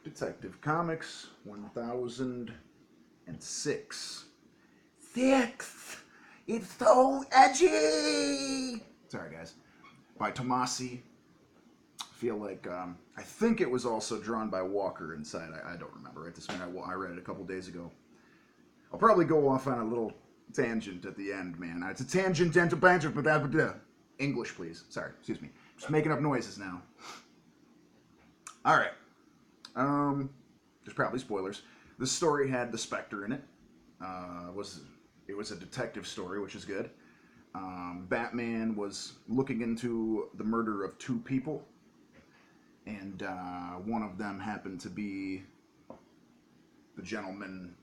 Detective Comics 1006. Six! It's so edgy! Sorry, guys. By Tomasi. I feel like, I think it was also drawn by Walker inside. I don't remember right this minute. I read it a couple days ago. I'll probably go off on a little tangent at the end, man. It's a tangential banter, but English, please. Sorry, excuse me. Just making up noises now. All right. There's probably spoilers. This story had the Spectre in it. It was a detective story, which is good. Batman was looking into the murder of two people, and one of them happened to be the gentleman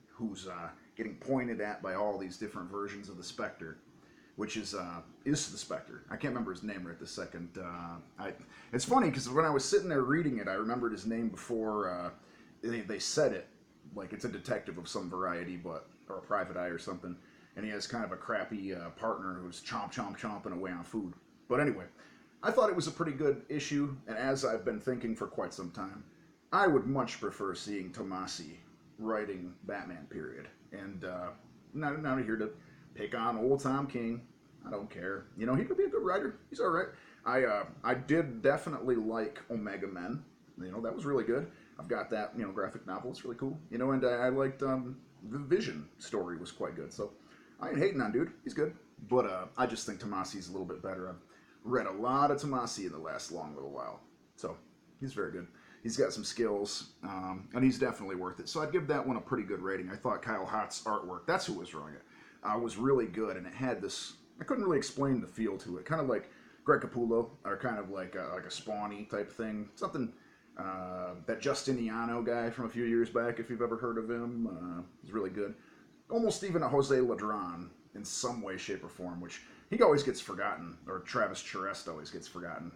who's getting pointed at by all these different versions of the Spectre, which is the Spectre. I can't remember his name right this second. It's funny because when I was sitting there reading it, I remembered his name before they said it, like it's a detective of some variety, or a private eye or something, and he has kind of a crappy partner who's chomping away on food. But anyway, I thought it was a pretty good issue, and as I've been thinking for quite some time, I would much prefer seeing Tomasi writing Batman, period. And not here to pick on old Tom King. I don't care. You know, he could be a good writer. He's all right. I did definitely like Omega Men. You know, that was really good. I've got that, graphic novel. It's really cool. You know, and I liked the Vision story was quite good. So I ain't hating on dude. He's good. But I just think Tomasi's a little bit better. I've read a lot of Tomasi in the last long little while. So he's very good. He's got some skills, and he's definitely worth it. So I'd give that one a pretty good rating. I thought Kyle Hott's artwork, that's who was drawing it, was really good, and it had this, I couldn't really explain the feel to it, kind of like Greg Capullo, or kind of like a Spawny type thing, something, that Justiniano guy from a few years back, if you've ever heard of him, is really good. Almost even a Jose Ladron in some way, shape, or form, which he always gets forgotten, or Travis Charest always gets forgotten.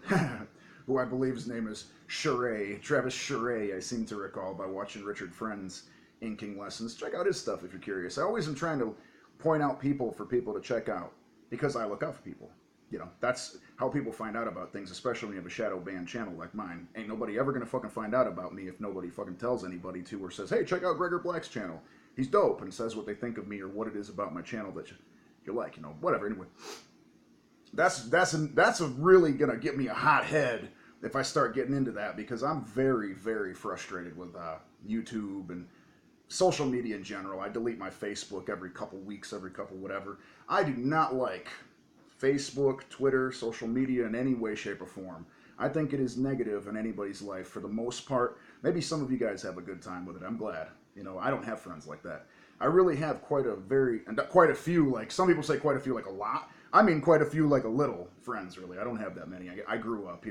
Who I believe his name is Charay, Travis Charay, I seem to recall by watching Richard Friend's inking lessons. Check out his stuff if you're curious. I always am trying to point out people for people to check out, because I look out for people. You know, that's how people find out about things, especially when you have a shadow banned channel like mine. Ain't nobody ever gonna fucking find out about me if nobody fucking tells anybody to, or says, hey, check out Gregor Black's channel. He's dope, and says what they think of me or what it is about my channel that you like, whatever. Anyway. That's really gonna get me a hot head if I start getting into that, because I'm very, very frustrated with YouTube and social media in general. I delete my Facebook every couple weeks, every couple whatever. I do not like Facebook, Twitter, social media in any way, shape, or form. I think it is negative in anybody's life for the most part. Maybe some of you guys have a good time with it. I'm glad. I don't have friends like that. I really have quite a few, like some people say quite a few, like a lot. I mean quite a few, like a little friends, really. I don't have that many. I grew up,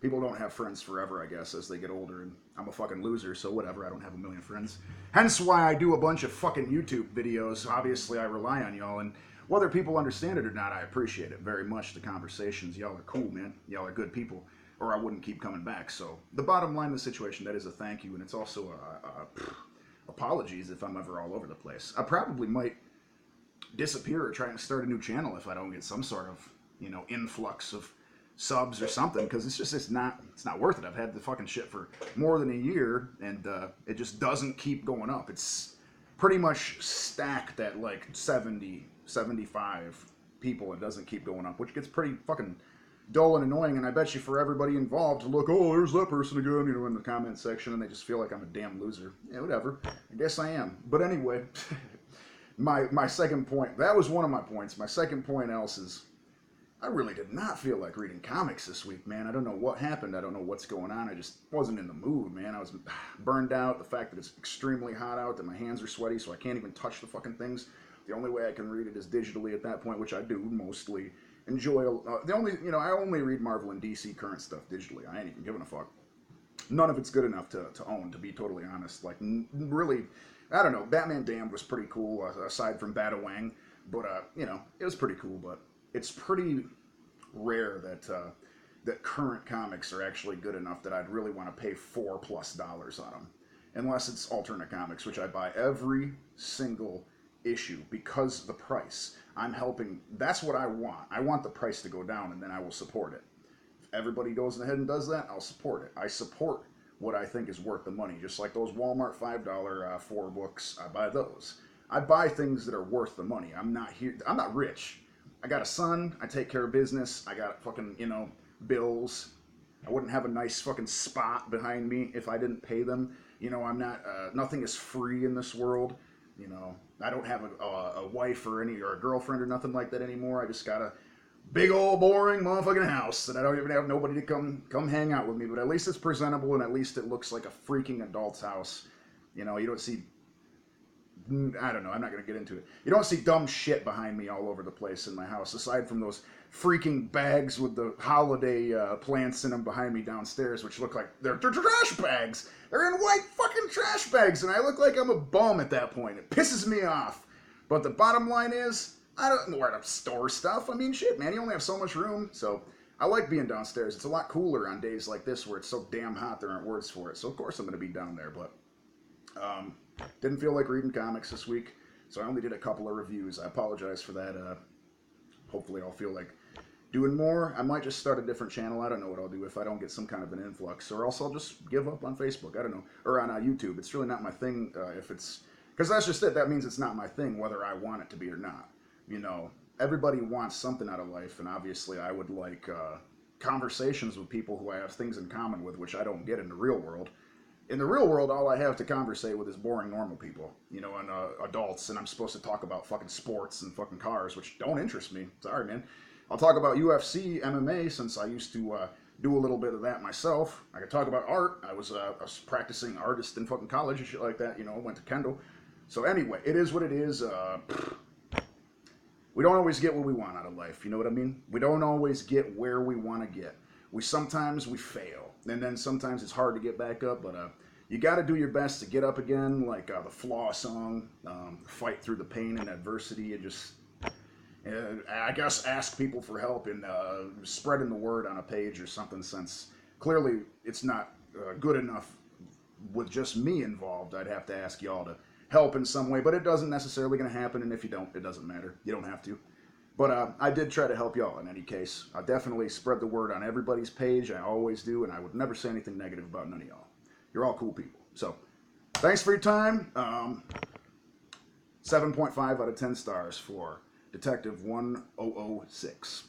People don't have friends forever, I guess, as they get older, and I'm a fucking loser, so whatever, I don't have a million friends. Hence why I do a bunch of fucking YouTube videos. Obviously, I rely on y'all, and whether people understand it or not, I appreciate it very much, the conversations. Y'all are cool, man. Y'all are good people, or I wouldn't keep coming back. So the bottom line of the situation, that is a thank you, and it's also apologies if I'm ever all over the place. I probably might disappear or try to start a new channel if I don't get some sort of, influx of subs or something, because it's not worth it. I've had the fucking shit for more than a year, and it just doesn't keep going up. It's pretty much stacked at like 70, 75 people. It doesn't keep going up, which gets pretty fucking dull and annoying, and I bet you for everybody involved to look, oh, there's that person again, in the comment section, and they just feel like I'm a damn loser. Yeah, whatever. I guess I am. But anyway, my second point, that was one of my points. My second point else is, I really did not feel like reading comics this week, man. I don't know what happened. I don't know what's going on. I just wasn't in the mood, man. I was burned out. The fact that it's extremely hot out, that my hands are sweaty, so I can't even touch the fucking things. The only way I can read it is digitally at that point, which I do mostly enjoy. I only read Marvel and DC current stuff digitally. I ain't even giving a fuck. None of it's good enough to own, to be totally honest. Like, really, I don't know. Batman Damned was pretty cool, aside from Batawang. But, it was pretty cool, but it's pretty rare that current comics are actually good enough that I'd really want to pay $4+ on them. Unless it's alternate comics, which I buy every single issue because the price. That's what I want. I want the price to go down, and then I will support it. If everybody goes ahead and does that, I'll support it. I support what I think is worth the money. Just like those Walmart $5 4 books, I buy those. I buy things that are worth the money. I'm not rich. I got a son. I take care of business. I got fucking, bills. I wouldn't have a nice fucking spot behind me if I didn't pay them. I'm not. Nothing is free in this world. I don't have a wife or a girlfriend or nothing like that anymore. I just got a big old boring motherfucking house that I don't even have nobody to come hang out with me. But at least it's presentable and at least it looks like a freaking adult's house. You don't see. I don't know. I'm not going to get into it. You don't see dumb shit behind me all over the place in my house, aside from those freaking bags with the holiday plants in them behind me downstairs, which look like they're trash bags. They're in white fucking trash bags, and I look like I'm a bum at that point. It pisses me off. But the bottom line is, I don't know where to store stuff. I mean, shit, man. You only have so much room, so I like being downstairs. It's a lot cooler on days like this where it's so damn hot there aren't words for it. So of course I'm going to be down there, but didn't feel like reading comics this week, so I only did a couple of reviews. I apologize for that. Hopefully I'll feel like doing more. I might just start a different channel. I don't know what I'll do if I don't get some kind of an influx, or else I'll just give up on Facebook. I don't know, or on YouTube. It's really not my thing. If it's because that's just it. That means it's not my thing, whether I want it to be or not. Everybody wants something out of life, and obviously I would like conversations with people who I have things in common with, which I don't get in the real world. In the real world, all I have to conversate with is boring normal people, and adults, and I'm supposed to talk about fucking sports and fucking cars, which don't interest me. Sorry, man. I'll talk about UFC, MMA, since I used to do a little bit of that myself. I could talk about art. I was a practicing artist in fucking college and shit like that, went to Kendall. So anyway, it is what it is. We don't always get what we want out of life, you know what I mean? We don't always get where we want to get. Sometimes we fail, and then sometimes it's hard to get back up, but you got to do your best to get up again, like the Flaw song, fight through the pain and adversity, and just, I guess, ask people for help in spreading the word on a page or something, since clearly it's not good enough with just me involved. I'd have to ask y'all to help in some way, but it doesn't necessarily going to happen, and if you don't, it doesn't matter. You don't have to. But I did try to help y'all in any case. I definitely spread the word on everybody's page. I always do, and I would never say anything negative about none of y'all. You're all cool people. So, thanks for your time. 7.5 out of 10 stars for Detective 1006.